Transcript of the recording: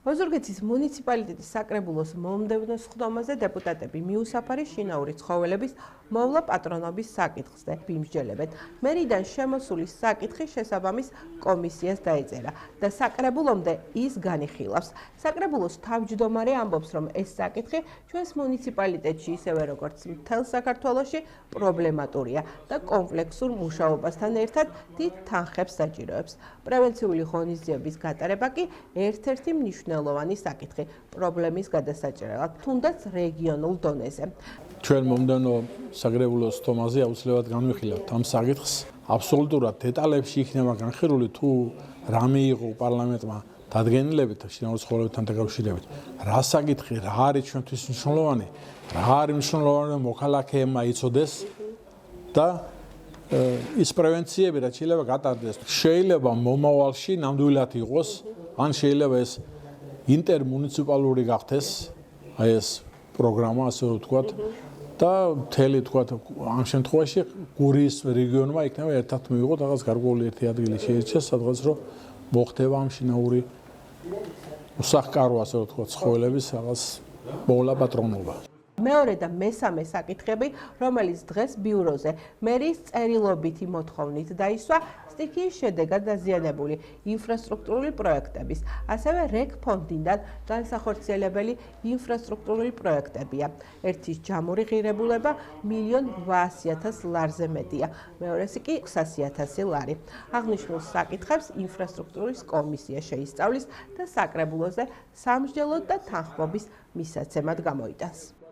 ოზურგეთის მუნიციპალიტეტის საკრებულოს მომდევნო სხდომაზე დეპუტატები მიუსაფარი შინაური ცხოველების მოვლა პატრონობის საკითხზე ბიმსჯელებენ. მერიდან შემოსული საკითხი შესაბამის კომისიას დაეწერა და საკრებულომდე ის განიხილავს. საკრებულოს თავმჯდომარე ამბობს, რომ ეს საკითხი ჩვენს მუნიციპალიტეტში ისევე როგორც მთელ საქართველოში პრობლემატურია და კომპლექსურ მუშაობასთან ერთად დიდ თანხებს საჭიროებს. პრევენციული ღონისძიების გატარება კი ერთ-ერთი მნიშვნელოვანი საკითხი პრობლემის გადასაჭრელად, თუნდაც რეგიონულ დონეზე. ჩვენ მომდევნო საკრებულოს სხდომაზე აუცილებლად განვიხილავთ ამ საკითხს. აბსოლუტურად დეტალებში იქნება განხილული თუ რამე იყო პარლამენტმა დადგენილებით შინაური ცხოველებთან დაკავშირებით. რა საკითხი, რა არის ჩვენთვის მნიშვნელოვანი, რა არის მნიშვნელოვანი მოქალაქეებმა იცოდეს და ის პრევენციები რაც შეიძლება გატარდეს. შეიძლება მომავალში ნამდვილად იყოს, ან შეიძლება ეს ინტერმუნიციპალური გახდეს, აი ეს პროგრამა, ასე რომ ვთქვათ, და მთელი თქვათ ამ შემთხვევაში გურიის რეგიონმა იქნება ერთად მივიღოთ რაღაც გარკვეული ერთი ადგილი შეირჩეს, სადღაც რომ მოხდება ამ შინაური უსახკარო, ასე რომ ვთქვათ, ცხოველების რაღაც მოვლა პატრონობა. მეორე და მესამე საკითხები, რომელიც დღეს ბიუროზე მერის წერილობითი მოთხოვნით დაისვა, სტიქიის შედეგად დაზიანებული ინფრასტრუქტურული პროექტების, ასევე რეგ ფონდიდან განსახორციელებელი ინფრასტრუქტურული პროექტებია. ერთის ჯამური ღირებულება 1.8 მილიონ ლარზე მეტია, მეორესი კი 600.000 ლარი. აღნიშნულ საკითხებს ინფრასტრუქტურის კომისია შეისწავლის და საკრებულოზე სამსჯელოდ და თანხმობის მისაცემად გამოიტანს.